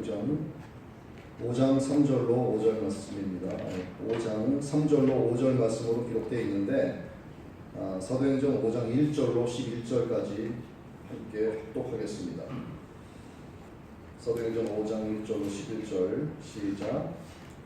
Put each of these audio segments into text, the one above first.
사도행전 5장 3절로 5절 말씀입니다. 5장 3절로 5절 말씀으로 기록되어 있는데 사도행전 5장 1절로 11절까지 함께 합독하겠습니다. 사도행전 5장 1절로 11절 시작.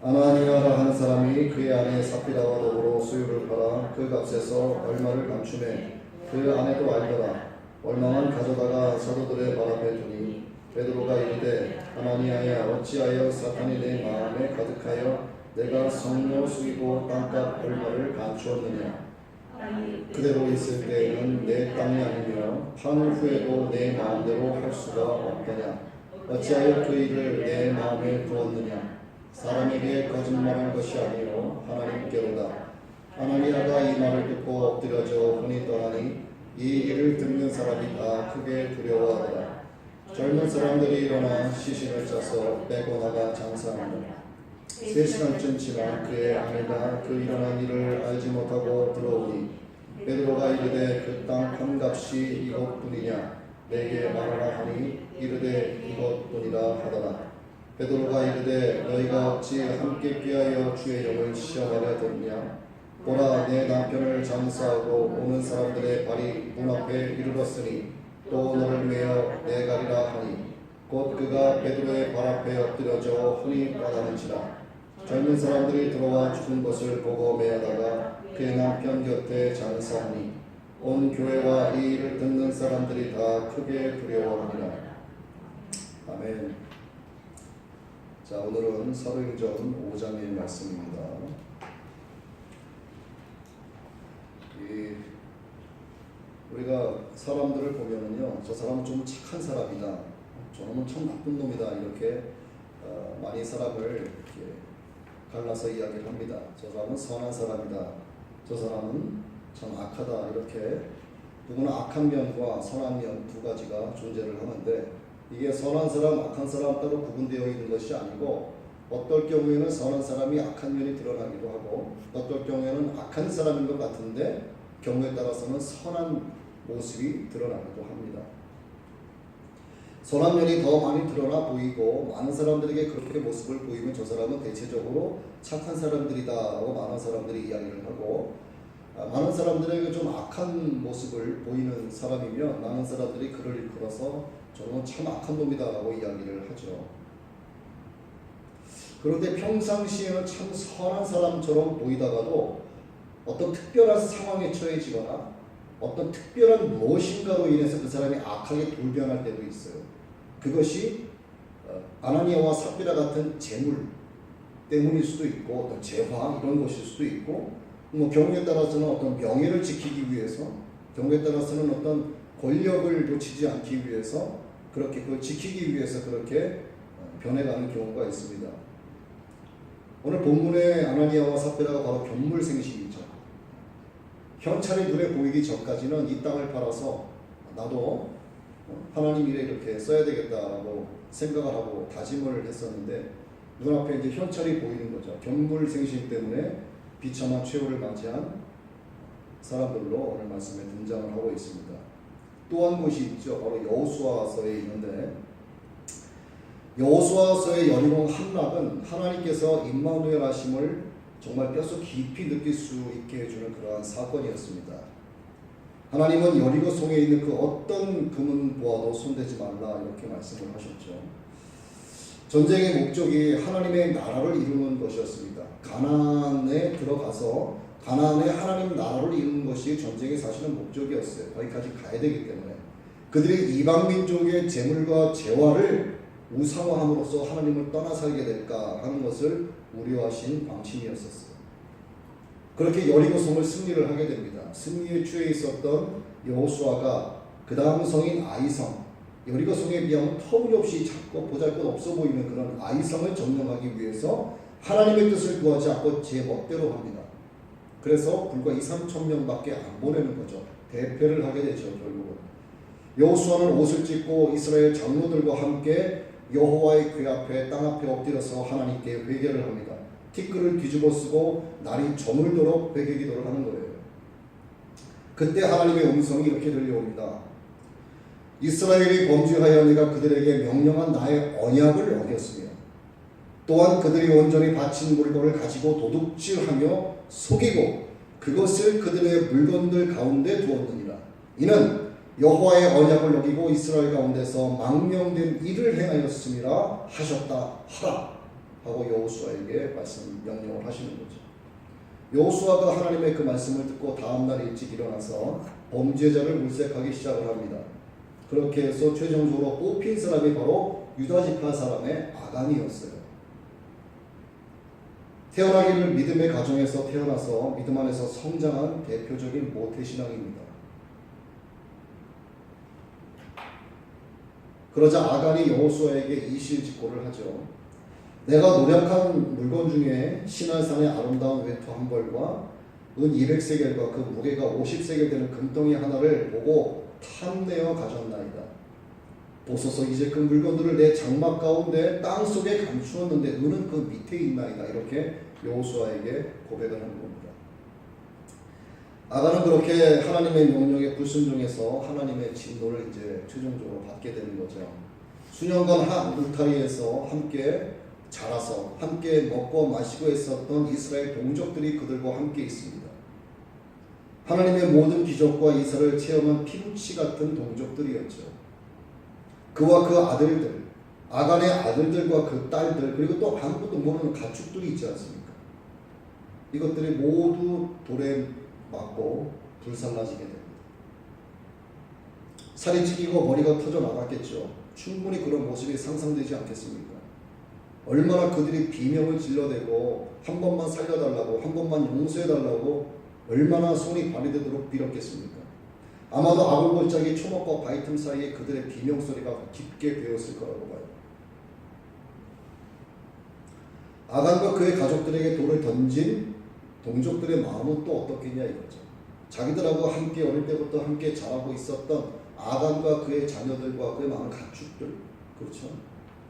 아나니아라 하는 사람이 그의 아내 삽비라와 더불어 수유를 팔아 그 값에서 얼마를 감추매 그 아내도 알더라. 얼마만 가져다가 사도들의 발 앞에 두니 베드로가 이르되 아나니아야 어찌하여 사탄이 내 마음에 가득하여 내가 성료 수이고 땅값 얼마를 감추었느냐. 그대로 있을 때에는 내 땅이 아니며 판을 후에도 내 마음대로 할 수가 없더냐. 어찌하여 그 일을 내 마음에 두었느냐. 사람에게 거짓말한 것이 아니요 하나님께로다. 아나니아가 이 말을 듣고 엎드려져 혼이 떠나니 이 일을 듣는 사람이 다 크게 두려워하더라. 젊은 사람들이 일어나 시신을 짜서 빼고 나가 장사하니라. 3시간쯤 지나 그의 아내가 그 일어난 일을 알지 못하고 들어오니 베드로가 이르되 그 땅 판값이 이것뿐이냐 내게 말하라 하니 이르되 이것뿐이라 하더라. 베드로가 이르되 너희가 어찌 함께 꾀하여 주의 영을 시험하려 들었냐. 보라 내 남편을 장사하고 오는 사람들의 발이 문 앞에 이르렀으니 또 너를 메어 내가리라 하니 곧 그가 베드로의 발 앞에 엎드려져 혼이 떠나는지라. 젊은 사람들이 들어와 죽은 것을 보고 메어다가 그의 남편 곁에 장사하니 온 교회와 이 일을 듣는 사람들이 다 크게 두려워하니라. 아멘. 자, 오늘은 사도행전 5장의 말씀입니다. 우리가 사람들을 보면은요, 저 사람은 좀 착한 사람이다, 저놈은 참 나쁜 놈이다, 이렇게 많이 사람을 이렇게 갈라서 이야기를 합니다. 저 사람은 선한 사람이다, 저 사람은 참 악하다, 이렇게 누구나 악한 면과 선한 면 두 가지가 존재를 하는데, 이게 선한 사람, 악한 사람 따로 구분되어 있는 것이 아니고 어떨 경우에는 선한 사람이 악한 면이 드러나기도 하고 어떨 경우에는 악한 사람인 것 같은데 경우에 따라서는 선한 모습이 드러나기도 합니다. 선한 면이 더 많이 드러나 보이고 많은 사람들에게 그렇게 모습을 보이면 저 사람은 대체적으로 착한 사람들이다 라고 많은 사람들이 이야기를 하고, 많은 사람들에게 좀 악한 모습을 보이는 사람이면 많은 사람들이 그를 일컬어서 저는 참 악한 놈이다 라고 이야기를 하죠. 그런데 평상시에는 참 선한 사람처럼 보이다가도 어떤 특별한 상황에 처해지거나 어떤 특별한 무엇인가로 인해서 그 사람이 악하게 돌변할 때도 있어요. 그것이 아나니아와 삽비라 같은 재물 때문일 수도 있고 어떤 재화 이런 것일 수도 있고, 뭐 경우에 따라서는 어떤 명예를 지키기 위해서, 경우에 따라서는 어떤 권력을 놓치지 않기 위해서, 그렇게 그걸 지키기 위해서 그렇게 변해가는 경우가 있습니다. 오늘 본문의 아나니아와 삽비라가 바로 견물생식이죠. 현찰이 눈에 보이기 전까지는 이 땅을 팔아서 나도 하나님 일에 이렇게 써야 되겠다라고 생각을 하고 다짐을 했었는데, 눈앞에 이제 현찰이 보이는 거죠. 견물생식 때문에 비참한 최후를 맞이한 사람들로 오늘 말씀에 등장을 하고 있습니다. 또 한 곳이 있죠. 바로 여호수아서에 있는데, 여호수아서의 여리고 함락은 하나님께서 임마누엘 하심을 정말 뼛속 깊이 느낄 수 있게 해주는 그러한 사건이었습니다. 하나님은 여리고 성에 있는 그 어떤 금은 보아도 손대지 말라 이렇게 말씀을 하셨죠. 전쟁의 목적이 하나님의 나라를 이루는 것이었습니다. 가나안에 들어가서 가나안에 하나님 나라를 이루는 것이 전쟁의 사실은 목적이었어요. 거기까지 가야 되기 때문에 그들이 이방 민족의 재물과 재화를 우상화함으로써 하나님을 떠나 살게 될까 하는 것을 우려하신 방침이었었어요. 그렇게 여리고성을 승리를 하게 됩니다. 승리에 취해 있었던 여호수아가 그 다음 성인 아이성, 여리고성에 비하면 터무니없이 작고 보잘것없어 보이는 그런 아이성을 점령하기 위해서 하나님의 뜻을 구하지 않고 제 멋대로 합니다. 그래서 불과 2-3천 명밖에 안 보내는 거죠. 대패를 하게 되죠. 결국은 여호수아는 옷을 찢고 이스라엘 장로들과 함께 여호와의 궤 앞에 땅 앞에 엎드려서 하나님께 회개를 합니다. 티끌을 뒤집어 쓰고 날이 저물도록 회개 기도를 하는 거예요. 그때 하나님의 음성이 이렇게 들려옵니다. 이스라엘이 범죄하여 내가 그들에게 명령한 나의 언약을 아니었으며 또한 그들이 온전히 바친 물건을 가지고 도둑질하며 속이고 그것을 그들의 물건들 가운데 두었느니라. 이는 여호와의 언약을 어기고 이스라엘 가운데서 망명된 일을 행하였음이라 하셨다 하라 하고 여호수아에게 말씀 명령을 하시는 거죠. 여호수아가 하나님의 그 말씀을 듣고 다음날 일찍 일어나서 범죄자를 물색하기 시작을 합니다. 그렇게 해서 최종적으로 뽑힌 사람이 바로 유다지파 사람의 아간이었어요. 태어나기를 믿음의 가정에서 태어나서 믿음 안에서 성장한 대표적인 모태신앙입니다. 그러자 아간이 여호수아에게 이실직고를 하죠. 내가 노력한 물건 중에 시날산의 아름다운 외투 한 벌과 은 200세겔과 그 무게가 50세겔 되는 금덩이 하나를 보고 탐내어 가졌나이다. 보소서 이제 그 물건들을 내 장막 가운데 땅 속에 감추었는데 은은 그 밑에 있나이다. 이렇게 여호수아에게 고백을 하는 겁니다. 아간은 그렇게 하나님의 명령에 불순종해서 하나님의 진노를 이제 최종적으로 받게 되는 거죠. 수년간 한 울타리에서 함께 자라서 함께 먹고 마시고 있었던 이스라엘 동족들이 그들과 함께 있습니다. 하나님의 모든 기적과 이사를 체험한 피부치 같은 동족들이었죠. 그와 그 아들들, 아간의 아들들과 그 딸들, 그리고 또 아무것도 모르는 가축들이 있지 않습니까? 이것들이 모두 돌에 맞고 불살라지게 됩니다. 살이 찢기고 머리가 터져 나갔겠죠. 충분히 그런 모습이 상상되지 않겠습니까? 얼마나 그들이 비명을 질러대고 한 번만 살려달라고, 한 번만 용서해달라고 얼마나 손이 발이 되도록 빌었겠습니까? 아마도 아골골짜기 초목과 바위 틈 사이에 그들의 비명소리가 깊게 배었을 거라고 봐요. 아간과 그의 가족들에게 돌을 던진 동족들의 마음은 또 어떻겠냐 이거죠. 자기들하고 함께 어릴 때부터 함께 자라고 있었던 아간과 그의 자녀들과 그의 많은 가축들, 그렇죠?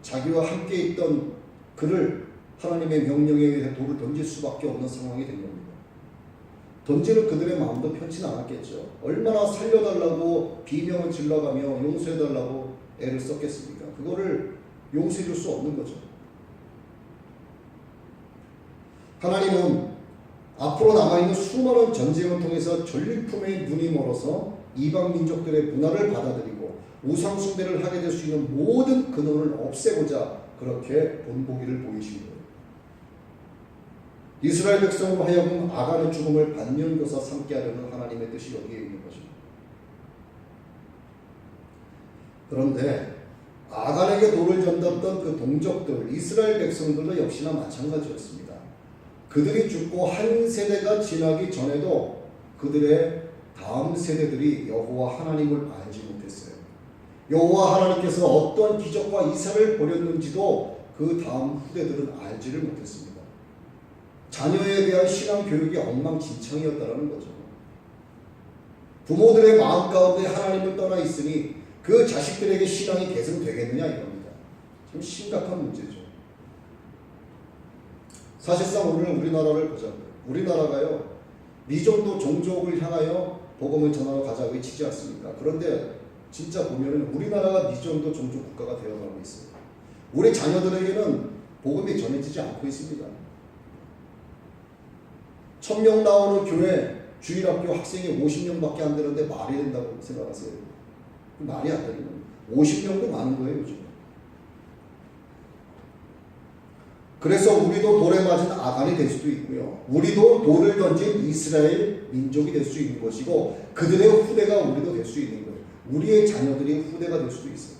자기와 함께 있던 그를 하나님의 명령에 의해 돌을 던질 수밖에 없는 상황이 된 겁니다. 던지는 그들의 마음도 편치 않았겠죠. 얼마나 살려달라고 비명을 질러가며 용서해달라고 애를 썼겠습니까? 그거를 용서해줄 수 없는 거죠. 하나님은 앞으로 남아있는 수많은 전쟁을 통해서 전리품의 눈이 멀어서 이방 민족들의 문화를 받아들이고 우상 숭배를 하게 될 수 있는 모든 근원을 없애고자 그렇게 본보기를 보이신 거예요. 이스라엘 백성으로 하여금 아간의 죽음을 반면교사 삼게 하려는 하나님의 뜻이 여기에 있는 거죠. 그런데 아간에게 돌을 던졌던 그 동족들, 이스라엘 백성들도 역시나 마찬가지였습니다. 그들이 죽고 한 세대가 지나기 전에도 그들의 다음 세대들이 여호와 하나님을 알지 못했어요. 여호와 하나님께서 어떤 기적과 이사를 벌였는지도 그 다음 후대들은 알지를 못했습니다. 자녀에 대한 신앙 교육이 엉망진창이었다는 거죠. 부모들의 마음 가운데 하나님을 떠나 있으니 그 자식들에게 신앙이 계승되겠느냐 이겁니다. 참 심각한 문제죠. 사실상 오늘 우리나라를 보자고요. 우리나라가요, 미종도 종족을 향하여 복음을 전하러 가자 외치지 않습니까? 그런데 진짜 보면은 우리나라가 미종도 종족 국가가 되어가고 있어요. 우리 자녀들에게는 복음이 전해지지 않고 있습니다. 1000명 나오는 교회 주일학교 학생이 50명밖에 안 되는데 말이 된다고 생각하세요? 말이 안 되는 겁니다. 50명도 많은 거예요, 요즘. 그래서 우리도 돌에 맞은 아간이 될 수도 있고요. 우리도 돌을 던진 이스라엘 민족이 될 수 있는 것이고 그들의 후대가 우리도 될 수 있는 거예요. 우리의 자녀들이 후대가 될 수도 있어요.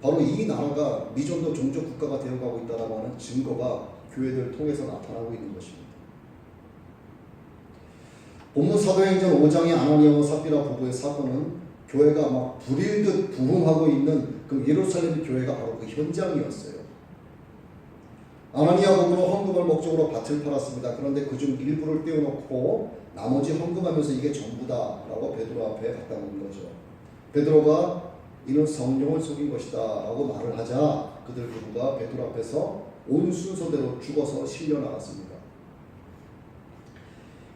바로 이 나라가 미존도 종족 국가가 되어가고 있다고 하는 증거가 교회들을 통해서 나타나고 있는 것입니다. 본문 사도행전 5장의 아나니아와 삽비라 부부의 사건은 교회가 막 불일듯 부흥하고 있는 그 예루살렘 교회가 바로 그 현장이었어요. 아나니아 부부는 헌금을 목적으로 밭을 팔았습니다. 그런데 그중 일부를 떼어놓고 나머지 헌금하면서 이게 전부다라고 베드로 앞에 갖다 놓은 거죠. 베드로가 이는 성령을 속인 것이다 라고 말을 하자 그들 부부가 베드로 앞에서 온 순서대로 죽어서 실려 나갔습니다.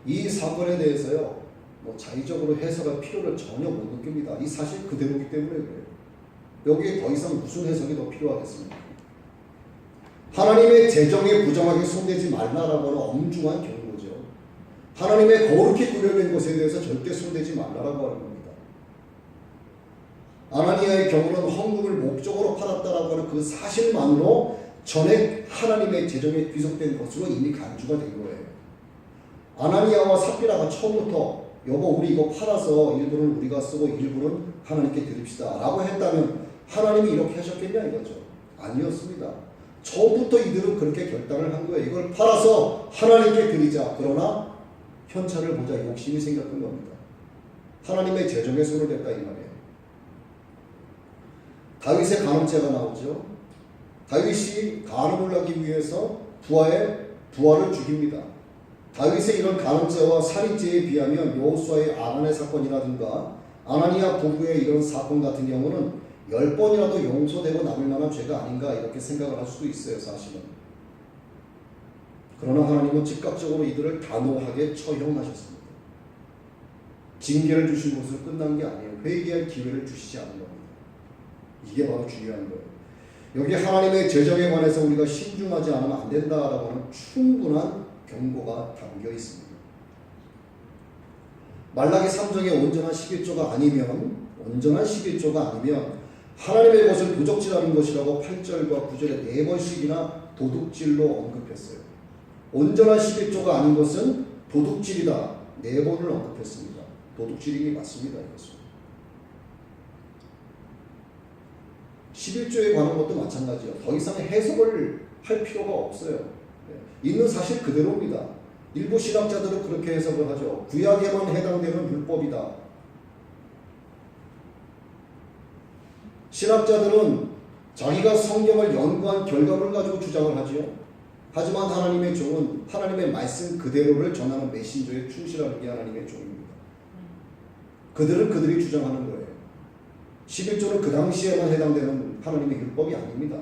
이 사건에 대해서요, 뭐 자의적으로 해석할 필요를 전혀 못 느낍니다. 이 사실 그대로이기 때문에 그래요. 여기에 더 이상 무슨 해석이 더 필요하겠습니까? 하나님의 재정에 부정하게 손대지 말라라고 하는 엄중한 경고죠. 하나님의 거룩히 구별된 것에 대해서 절대 손대지 말라라고 하는 겁니다. 아나니아의 경우는 헌금을 목적으로 팔았다라고 하는 그 사실만으로 전액 하나님의 재정에 귀속된 것으로 이미 간주가 된 거예요. 아나니아와 삽비라가 처음부터 여보 우리 이거 팔아서 일부는 우리가 쓰고 일부는 하나님께 드립시다 라고 했다면 하나님이 이렇게 하셨겠냐 이거죠. 아니었습니다. 처음부터 이들은 그렇게 결단을 한 거예요. 이걸 팔아서 하나님께 드리자. 그러나 현찰을 보자 욕심이 생겼던 겁니다. 하나님의 재정에 손을 댔다 이 말이에요. 다윗의 간음죄가 나오죠. 다윗이 간음을 하기 위해서 부하를 죽입니다. 다윗의 이런 간음죄와 살인죄에 비하면 여호수아의 아란의 사건이라든가 아나니아 부부의 이런 사건 같은 경우는 10번이라도 용서되고 남을 만한 죄가 아닌가 이렇게 생각을 할 수도 있어요. 사실은. 그러나 하나님은 즉각적으로 이들을 단호하게 처형하셨습니다. 징계를 주신 것으로 끝난 게 아니에요. 회개할 기회를 주시지 않은 겁니다. 이게 바로 중요한 거예요. 여기 하나님의 재정에 관해서 우리가 신중하지 않으면 안 된다라고 하는 충분한 경고가 담겨 있습니다. 말라기 3장의 온전한 11조가 아니면 하나님의 것을 도적질하는 것이라고 8절과 9절에 4번씩이나 도둑질로 언급했어요. 온전한 11조가 아닌 것은 도둑질이다. 4번을 언급했습니다. 도둑질이 맞습니다. 이것은. 11조에 관한 것도 마찬가지예요. 더 이상 해석을 할 필요가 없어요. 있는 사실 그대로입니다. 일부 신학자들은 그렇게 해석을 하죠. 구약에만 해당되는 율법이다. 신학자들은 자기가 성경을 연구한 결과를 가지고 주장을 하지요. 하지만 하나님의 종은 하나님의 말씀 그대로를 전하는 메신저에 충실하는 게 하나님의 종입니다. 그들은 그들이 주장하는 거예요. 11조는 그 당시에만 해당되는 하나님의 율법이 아닙니다.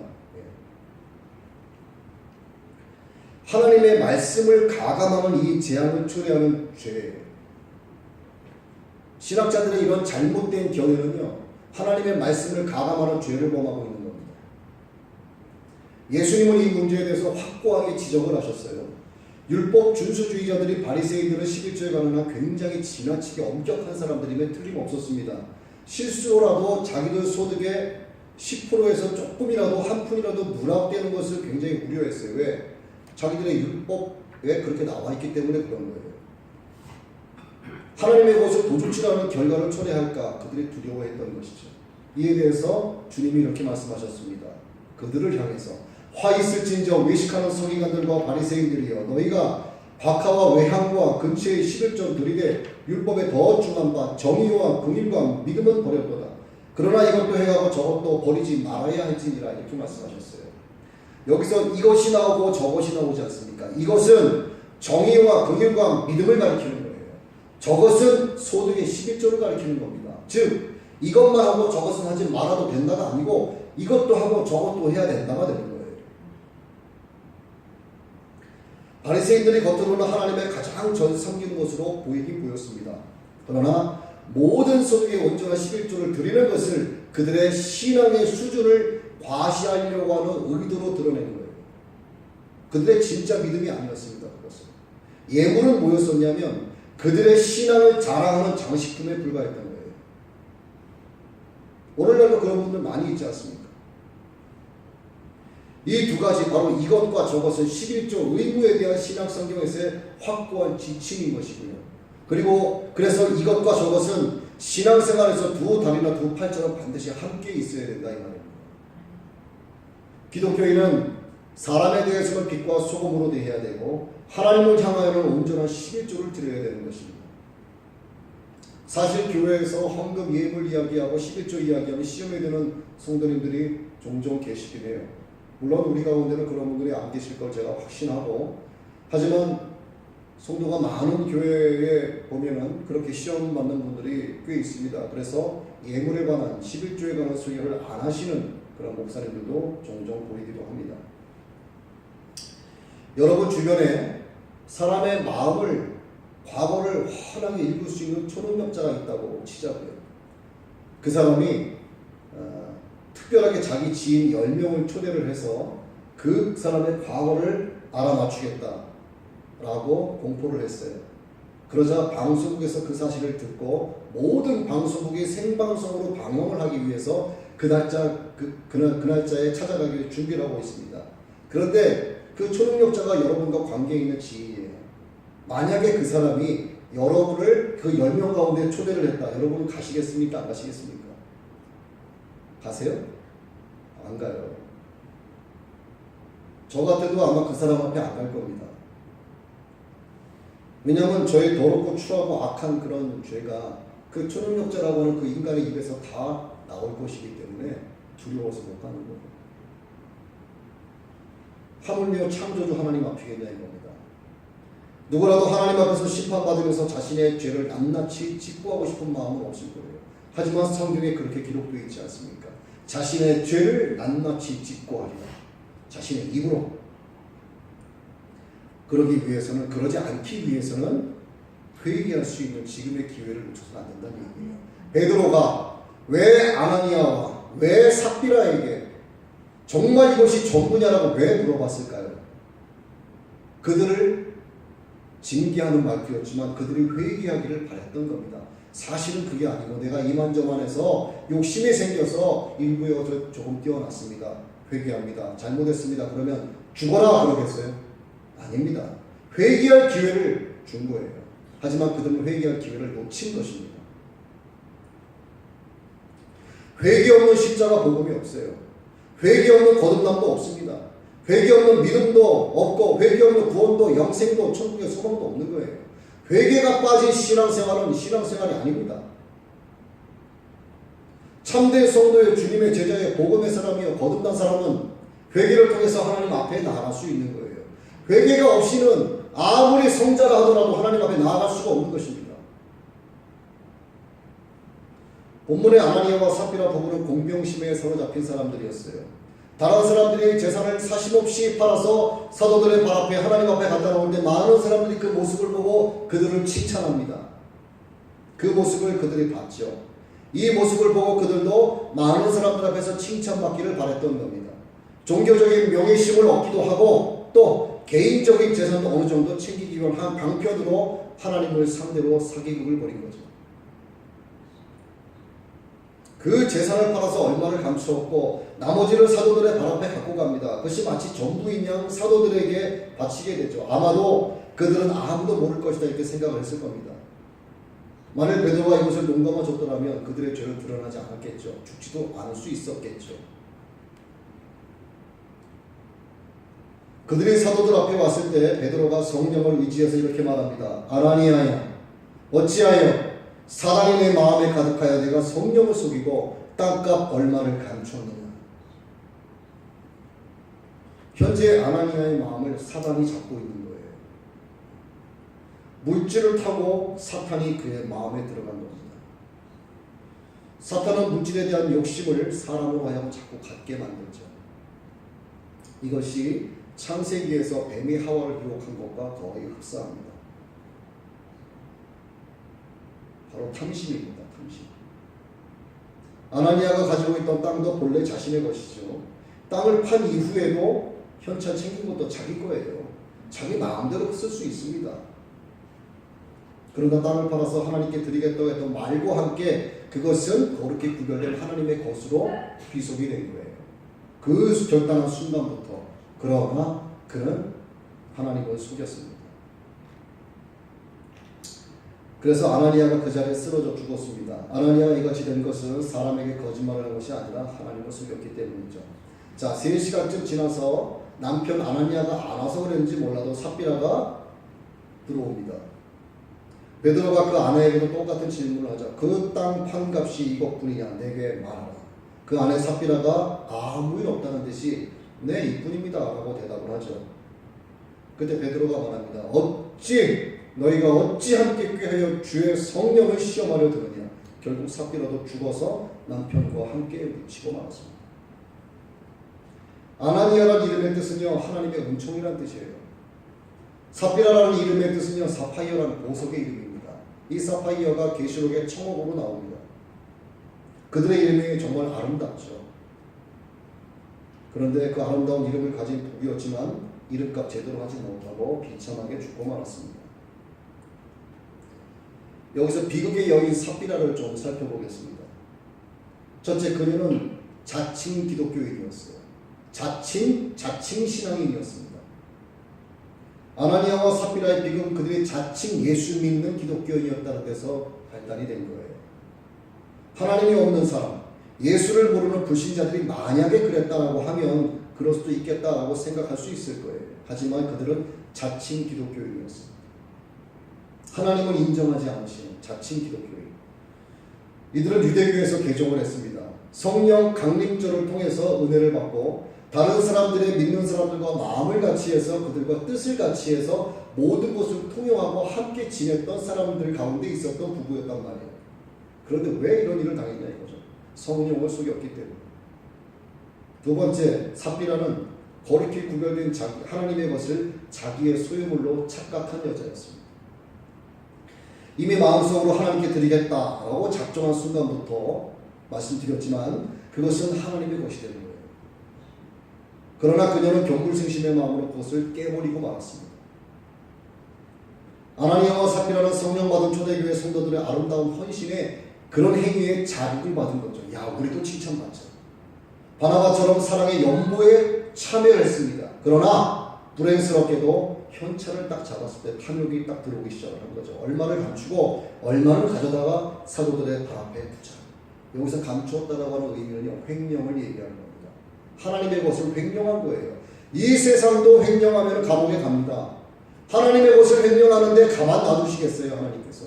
하나님의 말씀을 가감하는 이 재앙을 초래하는 죄예요. 신학자들의 이런 잘못된 견해는요. 하나님의 말씀을 가감하는 죄를 범하고 있는 겁니다. 예수님은 이 문제에 대해서 확고하게 지적을 하셨어요. 율법 준수주의자들이 바리새인들은 11조에 관한 굉장히 지나치게 엄격한 사람들임에 틀림없었습니다. 실수로라도 자기들 소득의 10%에서 조금이라도 한 푼이라도 누락되는 것을 굉장히 우려했어요. 왜? 자기들의 율법에 그렇게 나와 있기 때문에 그런 거예요. 하나님의 것을 도둑질하는 결과를 초래할까 그들이 두려워했던 것이죠. 이에 대해서 주님이 이렇게 말씀하셨습니다. 그들을 향해서 화 있을진저 외식하는 서기관들과 바리새인들이여 너희가 박하와 외향과 근처의 11조 들이되 율법에 더 중한 바 정의와 긍휼과 믿음은 버렸도다. 그러나 이것도 행하고 저것도 버리지 말아야 할지니라 이렇게 말씀하셨어요. 여기서 이것이 나오고 저것이 나오지 않습니까? 이것은 정의와 긍휼과 믿음을 가리키는 거예요. 저것은 소득의 11조를 가리키는 겁니다. 즉 이것만 하고 저것은 하지 말아도 된다가 아니고 이것도 하고 저것도 해야 된다가 되는 거예요. 바리새인들이 겉으로는 하나님의 가장 전 섬기는 것으로 보이긴 보였습니다. 그러나 모든 소득의 온전한 11조를 드리는 것을 그들의 신앙의 수준을 과시하려고 하는 의도로 드러내는 거예요. 그들의 진짜 믿음이 아니었습니다. 그것은. 예물은 뭐였었냐면 그들의 신앙을 자랑하는 장식품에 불과했던 거예요. 오늘날도 그런 분들 많이 있지 않습니까? 이 두 가지 바로 이것과 저것은 11조 의무에 대한 신학 성경에서의 확고한 지침인 것이고요. 그리고 그래서 이것과 저것은 신앙생활에서 두 다리나 두 팔처럼 반드시 함께 있어야 된다 이 말입니다. 기독교인은 사람에 대해서는 빛과 소금으로 대해야 되고 하나님을 향하여는 온전한 11조를 드려야 되는 것입니다. 사실 교회에서 헌금 예물 이야기하고 11조 이야기하면 시험에 드는 성도님들이 종종 계시긴 해요. 물론 우리 가운데는 그런 분들이 안 계실 걸 제가 확신하고 하지만 성도가 많은 교회에 보면은 그렇게 시험 받는 분들이 꽤 있습니다. 그래서 예물에 관한 11조에 관한 수요를 안 하시는 그런 목사님들도 종종 보이기도 합니다. 여러분 주변에 사람의 마음을 과거를 환하게 읽을 수 있는 초능력자가 있다고 치자고요. 그 사람이 특별하게 자기 지인 10명을 초대를 해서 그 사람의 과거를 알아맞추겠다라고 공포를 했어요. 그러자 방송국에서 그 사실을 듣고 모든 방송국이 생방송으로 방영을 하기 위해서 그 날짜에 찾아가기 준비를 하고 있습니다. 그런데 그 초능력자가 여러분과 관계 있는 지인이에요. 만약에 그 사람이 여러분을 그 10명 가운데 초대를 했다. 여러분은 가시겠습니까? 안 가시겠습니까? 가세요? 안 가요. 저 같아도 아마 그 사람 앞에 안 갈 겁니다. 왜냐하면 저의 더럽고 추하고 악한 그런 죄가 그 초능력자라고 하는 그 인간의 입에서 다 나올 것이기 때문에 두려워서 못 가는 거예요. 하물며 창조주 하나님 앞이겠냐 이겁니다. 누구라도 하나님 앞에서 심판받으면서 자신의 죄를 낱낱이 직고하고 싶은 마음은 없을 거예요. 하지만 성경에 그렇게 기록되어 있지 않습니까? 자신의 죄를 낱낱이 직고하리라. 자신의 입으로. 그러기 위해서는, 그러지 않기 위해서는 회개할 수 있는 지금의 기회를 놓쳐서는 안 된다는 얘기예요. 베드로가 왜 아나니아와 왜 삽비라에게 정말 이것이 전부냐라고 왜 물어봤을까요? 그들을 징계하는 말투였지만 그들이 회개하기를 바랬던 겁니다. 사실은 그게 아니고 내가 이만저만해서 욕심이 생겨서 일부에 조금 뛰어났습니다. 회개합니다. 잘못했습니다. 그러면 죽어라 그러겠어요? 아닙니다. 회개할 기회를 준 거예요. 하지만 그들은 회개할 기회를 놓친 것입니다. 회개 없는 십자가 복음이 없어요. 회개 없는 거듭남도 없습니다. 회개 없는 믿음도 없고 회개 없는 구원도 영생도 천국의 소망도 없는 거예요. 회개가 빠진 신앙생활은 신앙생활이 아닙니다. 참된 성도의 주님의 제자의 복음의 사람이요 거듭난 사람은 회개를 통해서 하나님 앞에 나아갈 수 있는 거예요. 회개가 없이는 아무리 성자라 하더라도 하나님 앞에 나아갈 수가 없는 것입니다. 본문의 아나니아와 삽비라 부부는 공병심에 사로잡힌 사람들이었어요. 다른 사람들이 재산을 사심없이 팔아서 사도들의 발 앞에 하나님 앞에 갖다 놓을 때 많은 사람들이 그 모습을 보고 그들을 칭찬합니다. 그 모습을 그들이 봤죠. 이 모습을 보고 그들도 많은 사람들 앞에서 칭찬받기를 바랬던 겁니다. 종교적인 명예심을 얻기도 하고 또 개인적인 재산도 어느 정도 챙기기 위한 한 방편으로 하나님을 상대로 사기극을 벌인 거죠. 그 재산을 팔아서 얼마를 감추었고 나머지를 사도들의 발 앞에 갖고 갑니다. 그것이 마치 전부인 양 사도들에게 바치게 되죠. 아마도 그들은 아무도 모를 것이다 이렇게 생각을 했을 겁니다. 만일 베드로가 이것을 용감하 줬더라면 그들의 죄를 드러나지 않았겠죠. 죽지도 않을 수 있었겠죠. 그들이 사도들 앞에 왔을 때 베드로가 성령을 의지해서 이렇게 말합니다. 아나니아야 어찌하여 사단이 내 마음에 가득하여 내가 성령을 속이고 땅값 얼마를 감추었느냐. 현재 아나니아의 마음을 사단이 잡고 있는 거예요. 물질을 타고 사탄이 그의 마음에 들어간 겁니다. 사탄은 물질에 대한 욕심을 사람으로 하여금 자꾸 갖게 만들죠. 이것이 창세기에서 뱀이 하와를 유혹한 것과 거의 흡사합니다. 바로 탐심입니다. 탐심. 아나니아가 가지고 있던 땅도 본래 자신의 것이죠. 땅을 판 이후에도 현차 챙긴 것도 자기 거예요. 자기 마음대로 쓸 수 있습니다. 그러나 땅을 팔아서 하나님께 드리겠다고 했던 말과 함께 그것은 거룩히 구별된 하나님의 것으로 귀속이 된 거예요. 그 결단한 순간부터. 그러나 그는 하나님을 속였습니다. 그래서 아나니아가 그 자리에 쓰러져 죽었습니다. 아나니아가 이같이 된 것은 사람에게 거짓말을 한 것이 아니라 하나님을 속였기 때문이죠. 자, 3시간쯤 지나서 남편 아나니아가 안 와서 그랬는지 몰라도 삽비라가 들어옵니다. 베드로가 그 아내에게도 똑같은 질문을 하죠. 그 땅 판값이 이것뿐이냐 내게 말하라. 그 아내 삽비라가 아무 일 없다는 듯이 네 이뿐입니다 라고 대답을 하죠. 그때 베드로가 말합니다. 너희가 어찌 함께 꾀하여 주의 성령을 시험하려 드느냐. 결국 삽비라도 죽어서 남편과 함께 묻히고 말았습니다. 아나니아란 이름의 뜻은요 하나님의 은총이란 뜻이에요. 삽비라라는 이름의 뜻은요, 사파이어라는 보석의 이름입니다. 이 사파이어가 계시록의 청옥으로 나옵니다. 그들의 이름이 정말 아름답죠. 그런데 그 아름다운 이름을 가진 부부였지만 이름값 제대로 하지 못하고 비참하게 죽고 말았습니다. 여기서 비극의 여인 삽비라를 좀 살펴보겠습니다. 첫째, 그녀는 자칭 기독교인이었어요. 자칭 신앙인이었습니다. 아나니아와 삽비라의 비극은 그들이 자칭 예수 믿는 기독교인이었다는 데서 발단이 된 거예요. 하나님이 없는 사람, 예수를 모르는 불신자들이 만약에 그랬다라고 하면 그럴 수도 있겠다라고 생각할 수 있을 거예요. 하지만 그들은 자칭 기독교인이었습니다. 하나님을 인정하지 않으신 자칭 기독교인. 이들은 유대교에서 개종을 했습니다. 성령 강림절을 통해서 은혜를 받고 다른 사람들의 믿는 사람들과 마음을 같이해서 그들과 뜻을 같이해서 모든 것을 통용하고 함께 지냈던 사람들 가운데 있었던 부부였단 말이에요. 그런데 왜 이런 일을 당했냐 이거죠. 성령을 속였기 때문에. 두 번째, 삽비라는 거룩히 구별된 하나님의 것을 자기의 소유물로 착각한 여자였습니다. 이미 마음속으로 하나님께 드리겠다라고 작정한 순간부터 말씀드렸지만 그것은 하나님의 것이 되는 거예요. 그러나 그녀는 경물생심의 마음으로 그것을 깨버리고 말았습니다. 아나니아와 삽비라는 성령 받은 초대교회 성도들의 아름다운 헌신에 그런 행위에 자극을 받은 거죠. 야, 우리도 칭찬받자. 바나바처럼 사랑의 연보에 참여했습니다. 그러나 불행스럽게도 현찰을 딱 잡았을 때 탐욕이 딱 들어오기 시작을 한 거죠. 얼마를 감추고 얼마를 가져다가 사도들의 발 앞에 두자. 여기서 감추었다라고 하는 의미는요, 횡령을 얘기하는 겁니다. 하나님의 것을 횡령한 거예요. 이 세상도 횡령하면 감옥에 갑니다. 하나님의 것을 횡령하는데 가만 놔두시겠어요, 하나님께서?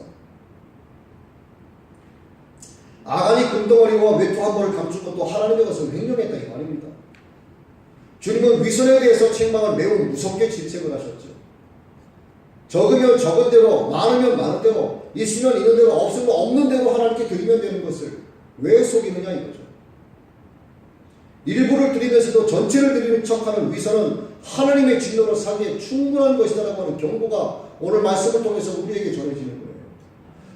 아간이 금덩어리와 외투 한 벌을 감춘 것도 하나님의 것을 횡령했다 이 말입니다. 주님은 위선에 대해서 책망을 매우 무섭게 질책을 하셨죠. 적으면 적은 대로, 많으면 많은 대로, 있으면 있는 대로, 없으면 없는 대로 하나님께 드리면 되는 것을 왜 속이느냐 이거죠. 일부를 드리면서도 전체를 드리는 척하는 위선은 하나님의 진노로 살기에 충분한 것이다라고 하는 경고가 오늘 말씀을 통해서 우리에게 전해지는 거예요.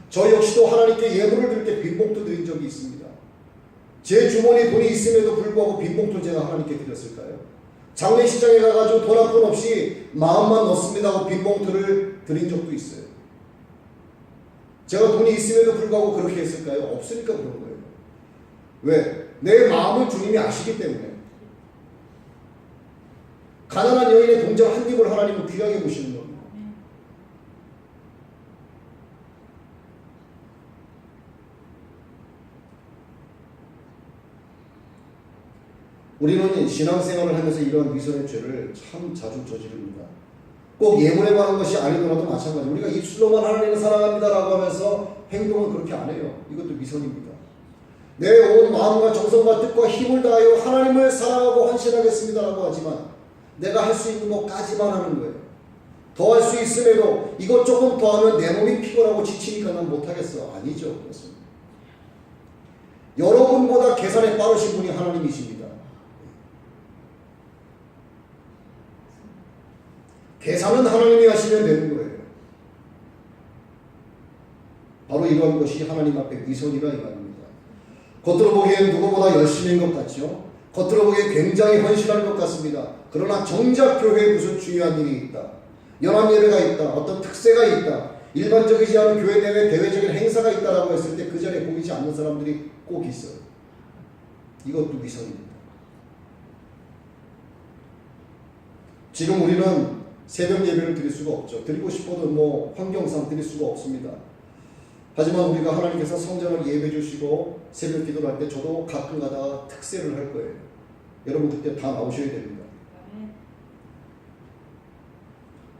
저 역시도 하나님께 예물을 드릴 때 빈봉투 드린 적이 있습니다. 제 주머니에 돈이 있음에도 불구하고 빈봉투 제가 하나님께 드렸을까요? 장례식장에 가가지고 돈 한 푼 없이 마음만 넣습니다 하고 빈봉투를 드린 적도 있어요. 제가 돈이 있음에도 불구하고 그렇게 했을까요? 없으니까 그런 거예요. 왜? 내 마음을 주님이 아시기 때문에. 가난한 여인의 동전 한 입을 하나님은 귀하게 보시는 겁니다. 우리는 신앙생활을 하면서 이런 위선의 죄를 참 자주 저지릅니다. 꼭 예물에 관한 것이 아니더라도 마찬가지. 우리가 입술로만 하나님을 사랑합니다라고 하면서 행동은 그렇게 안 해요. 이것도 위선입니다. 내 온 마음과 정성과 뜻과 힘을 다하여 하나님을 사랑하고 헌신하겠습니다라고 하지만 내가 할 수 있는 것까지만 하는 거예요. 더 할 수 있음에도 이것 조금 더 하면 내 몸이 피곤하고 지치니까 난 못하겠어. 아니죠. 그렇습니다. 여러분보다 계산에 빠르신 분이 하나님이십니다. 계산은 하나님이 하시면 되는 거예요. 바로 이러한 것이 하나님 앞에 위선이라 이 말입니다. 겉으로 보기엔 누구보다 열심인 것 같죠. 겉으로 보기엔 굉장히 헌신하는 것 같습니다. 그러나 정작 교회에 무슨 중요한 일이 있다. 연합 예배가 있다. 어떤 특세가 있다. 일반적이지 않은 교회 내외 대외적인 행사가 있다라고 했을 때 그 자리에 보이지 않는 사람들이 꼭 있어요. 이것도 위선입니다. 지금 우리는 새벽 예배를 드릴 수가 없죠. 드리고 싶어도 환경상 드릴 수가 없습니다. 하지만 우리가 하나님께서 성전을 예배 주시고 새벽 기도를 할 때 저도 가끔 가다가 특세를 할 거예요. 여러분 그때 다 나오셔야 됩니다.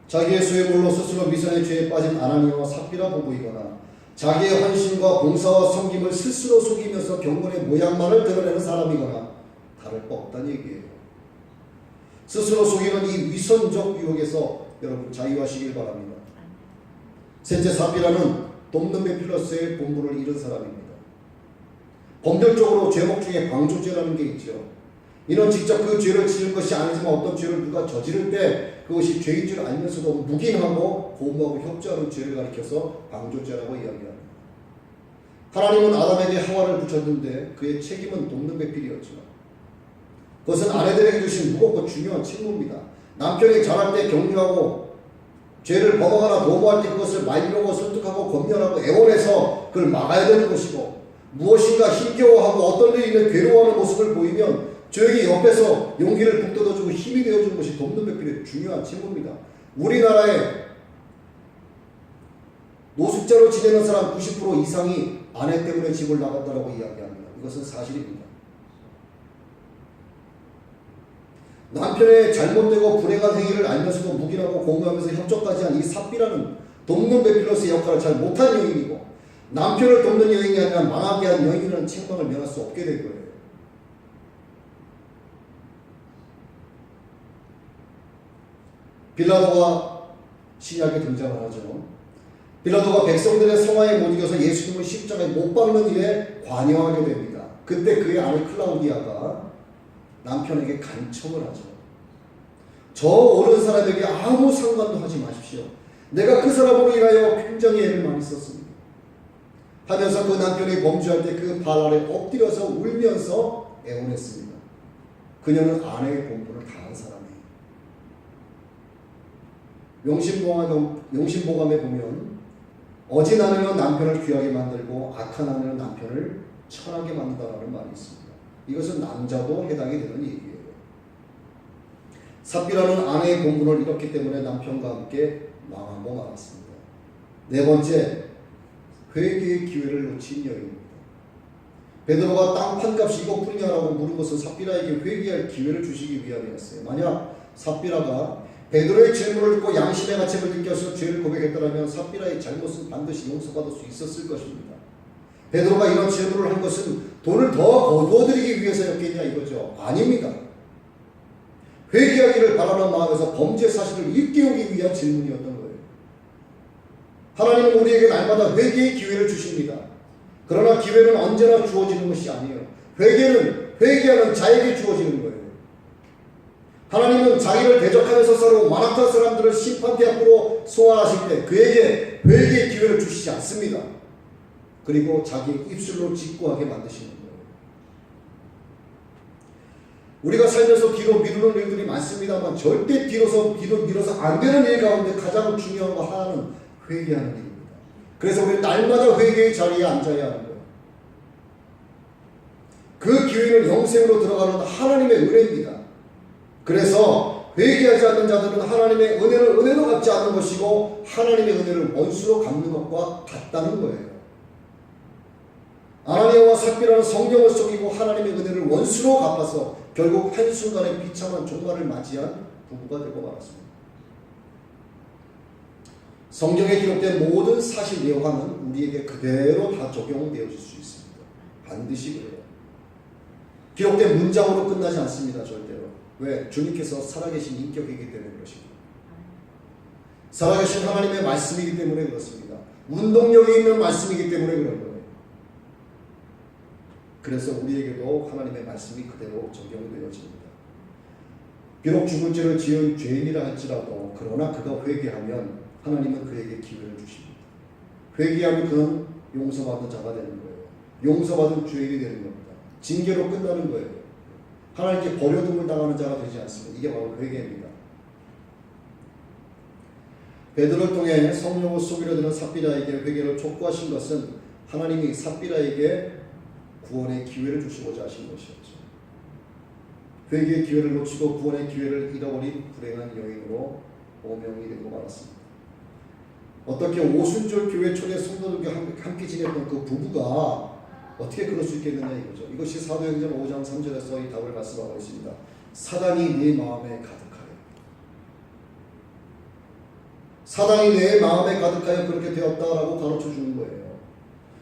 자기의 소유물로 스스로 위선의 죄에 빠진 아나니아와 삽비라 부부이거나 자기의 헌신과 봉사와 섬김을 스스로 속이면서 경건의 모양만을 드러내는 사람이거나 다를 바 없다는 얘기예요. 스스로 속이는 이 위선적 유혹에서 여러분 자유하시길 바랍니다. 셋째, 삽비라는 돕는 필러스의 본부를 잃은 사람입니다. 범죄적으로 죄목 중에 방조죄라는 게 있죠. 이는 직접 그 죄를 지은 것이 아니지만 어떤 죄를 누가 저지를 때 그것이 죄인 줄 알면서도 묵인하고 고무하고 협조하는 죄를 가리켜서 방조죄라고 이야기합니다. 하나님은 아담에게 하와를 붙였는데 그의 책임은 돕는 배필이었죠. 그것은 아내들에게 주신 무겁고 중요한 책무입니다. 남편이 잘할 때 격려하고 죄를 범하거나 도모할 때 그것을 말리려고 설득하고 권면하고 애원해서 그걸 막아야 되는 것이고, 무엇인가 힘겨워하고 어떤 일이 있는 괴로워하는 모습을 보이면 저에게 옆에서 용기를 북돋아주고 힘이 되어주는 것이 돕는 배필의 중요한 책무입니다. 우리나라에 노숙자로 지내는 사람 90% 이상이 아내 때문에 집을 나갔다고 이야기합니다. 이것은 사실입니다. 남편의 잘못되고 불행한 행위를 알면서도 묵인하고 공유하면서 협조까지 한 이 삽비라는 돕는 배필로서의 역할을 잘 못한 여인이고, 남편을 돕는 여인이 아니라 망하게 한 여인이라는 책망을 면할 수 없게 된 거예요. 빌라도가 신약에 등장을 하죠. 빌라도가 백성들의 성화에 못 이겨서 예수님을 십자가에 못 박는 일에 관여하게 됩니다. 그때 그의 아내 클라우디아가 남편에게 간청을 하죠. 저 옳은 사람에게 아무 상관도 하지 마십시오. 내가 그 사람으로 인하여 굉장히 애를 많이 썼습니다. 하면서 그 남편이 범죄할 때 그 발 아래 엎드려서 울면서 애원했습니다. 그녀는 아내의 본분을 다한 사람이에요. 용신보감에 보면 어진 아내는 남편을 귀하게 만들고 악한 아내는 남편을 천하게 만든다는 말이 있습니다. 이것은 남자도 해당이 되는 얘기예요. 삽비라는 아내의 본분을 잃었기 때문에 남편과 함께 망하고 말았습니다. 네 번째, 회개의 기회를 놓친 여인입니다. 베드로가 땅 판값이 이것뿐이냐라고 물은 것은 삽비라에게 회개할 기회를 주시기 위함이었어요. 만약 삽비라가 베드로의 질문을 듣고 양심의 가책을 느껴서 죄를 고백했더라면 삽비라의 잘못은 반드시 용서받을 수 있었을 것입니다. 베드로가 이런 질문을 한 것은 돈을 더 거두어드리기 위해서였겠냐 이거죠. 아닙니다. 회개하기를 바라는 마음에서 범죄 사실을 일깨우기 위한 질문이었던 거예요. 하나님은 우리에게 날마다 회개의 기회를 주십니다. 그러나 기회는 언제나 주어지는 것이 아니에요. 회개는 회개하는 자에게 주어지는 거예요. 하나님은 자기를 대적하면서 살아온 만악한 사람들을 심판대 앞으로 소환하실 때 그에게 회개의 기회를 주시지 않습니다. 그리고 자기의 입술로 직고하게 만드시는 거예요. 우리가 살면서 뒤로 미루는 일들이 많습니다만 절대 뒤로 밀어서 안 되는 일 가운데 가장 중요한 거 하나는 회개하는 일입니다. 그래서 우리 날마다 회개의 자리에 앉아야 하는 거예요. 그 기회는 영생으로 들어가는 하나님의 은혜입니다. 그래서 회개하지 않는 자들은 하나님의 은혜를 은혜로 갚지 않는 것이고 하나님의 은혜를 원수로 갚는 것과 같다는 거예요. 아나니아와 삽비라는 성령을 속이고 하나님의 은혜를 원수로 갚아서 결국 한순간에 비참한 종말을 맞이한 부부가 되고 말았습니다. 성경에 기록된 모든 사실 예화는 우리에게 그대로 다 적용되어질 수 있습니다. 반드시 그래요. 기록된 문장으로 끝나지 않습니다. 절대로. 왜? 주님께서 살아계신 인격이기 때문에 그러십니다. 살아계신 하나님의 말씀이기 때문에 그렇습니다. 운동력이 있는 말씀이기 때문에 그런 거예요. 그래서 우리에게도 하나님의 말씀이 그대로 적용되어집니다. 비록 죽을 죄를 지은 죄인이라 할지라도 그러나 그가 회개하면 하나님은 그에게 기회를 주십니다. 회개하면 그는 용서받은 자가 되는 거예요. 용서받은 죄인이 되는 겁니다. 징계로 끝나는 거예요. 하나님께 버려둠을 당하는 자가 되지 않습니다. 이게 바로 회개입니다. 베드로를 통해 성령을 속이려 드는 삽비라에게 회개를 촉구하신 것은 하나님이 삽비라에게 구원의 기회를 주시고자 하신 것이었죠. 회개의 기회를 놓치고 구원의 기회를 잃어버린 불행한 여인으로 오명이 되고 말았습니다. 어떻게 오순절 교회 초대 성도들과 함께 지냈던 그 부부가 어떻게 그럴 수 있겠느냐 이거죠. 이것이 사도행전 5장 3절에서 이 답을 말씀하고 있습니다. 사단이 내 마음에 가득하여. 사단이 내 마음에 가득하여 그렇게 되었다라고 가르쳐 주는 거예요.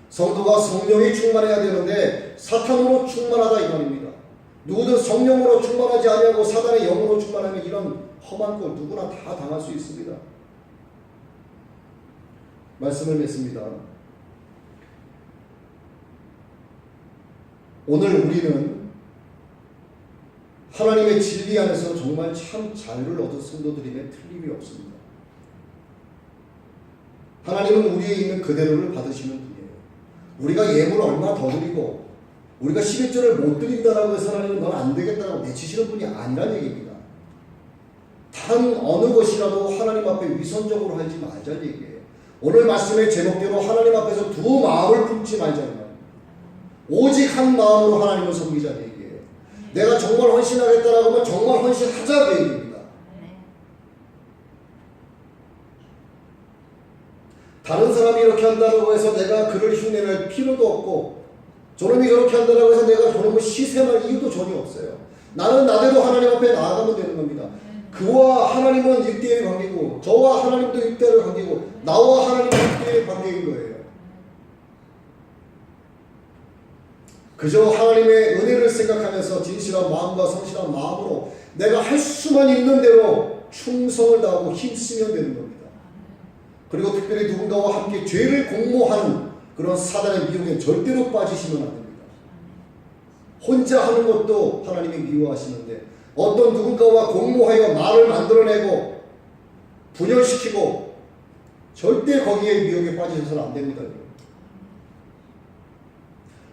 성도가 성령이 충만해야 되는데 사탄으로 충만하다 이 말입니다. 누구든 성령으로 충만하지 아니하고 사단의 영으로 충만하면 이런 험한 꼴 누구나 다 당할 수 있습니다. 말씀을 맺습니다. 오늘 우리는 하나님의 진리 안에서 정말 참 자유를 얻은 성도들임에 틀림이 없습니다. 하나님은 우리에 있는 그대로를 받으시는 분이에요. 우리가 예물을 얼마 더 드리고 우리가 11조를 못 드린다라고 해서 하나님은 넌 안 되겠다라고 내치시는 분이 아니라는 얘기입니다. 단 어느 것이라도 하나님 앞에 위선적으로 하지 말자는 얘기예요. 오늘 말씀의 제목대로 하나님 앞에서 두 마음을 품지 말자는 말입니다. 오직 한 마음으로 하나님을 섬기자는 얘기예요. 내가 정말 헌신하겠다라고 하면 정말 헌신하자는 얘기입니다. 다른 사람이 이렇게 한다고 해서 내가 그를 흉내낼 필요도 없고 저놈이 저렇게 한다고 해서 내가 저놈을 시샘할 이유도 전혀 없어요. 나는 나대로 하나님 앞에 나아가면 되는 겁니다. 그와 하나님은 1대1 관계고 저와 하나님도 1대1 관계고 나와 하나님은 1대1 관계인 거예요. 그저 하나님의 은혜를 생각하면서 진실한 마음과 성실한 마음으로 내가 할 수만 있는 대로 충성을 다하고 힘쓰면 되는 겁니다. 그리고 특별히 누군가와 함께 죄를 공모하는 그런 사단의 미혹에 절대로 빠지시면 안 됩니다. 혼자 하는 것도 하나님이 미워하시는데 어떤 누군가와 공모하여 말을 만들어내고 분열시키고 절대 거기에 미혹에 빠지셔서는 안 됩니다.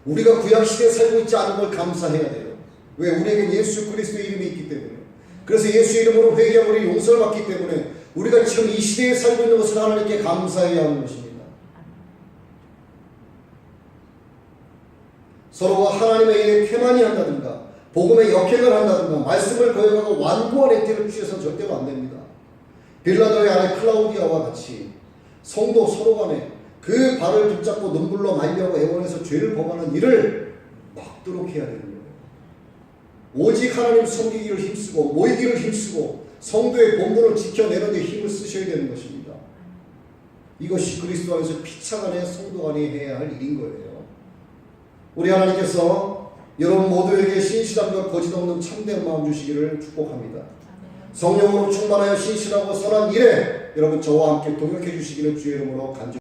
우리가 구약시대에 살고 있지 않은 걸 감사해야 돼요. 왜? 우리에게 예수 그리스도의 이름이 있기 때문에. 그래서 예수 이름으로 회개하면 우리 용서를 받기 때문에 우리가 지금 이 시대에 살고 있는 것을 하나님께 감사해야 하는 것입니다. 서로가 하나님의 일에 태만히 한다든가 복음의 역행을 한다든가 말씀을 거역하고 완고한 행태를 취해서는 절대로 안 됩니다. 빌라도의 아내 클라우디아와 같이 성도 서로 간에 그 발을 붙잡고 눈물로 말려고 애원해서 죄를 범하는 일을 막도록 해야 되는 거예요. 오직 하나님 섬기기를 힘쓰고 모이기를 힘쓰고 성도의 본분을 지켜내는 데 힘을 쓰셔야 되는 것입니다. 이것이 그리스도 안에서 피차 간에 성도 간에 해야 할 일인 거예요. 우리 하나님께서 여러분 모두에게 신실함과 거짓 없는 참된 마음 주시기를 축복합니다. 성령으로 충만하여 신실하고 선한 일에 여러분 저와 함께 동역해 주시기를 주의 이름으로 간절히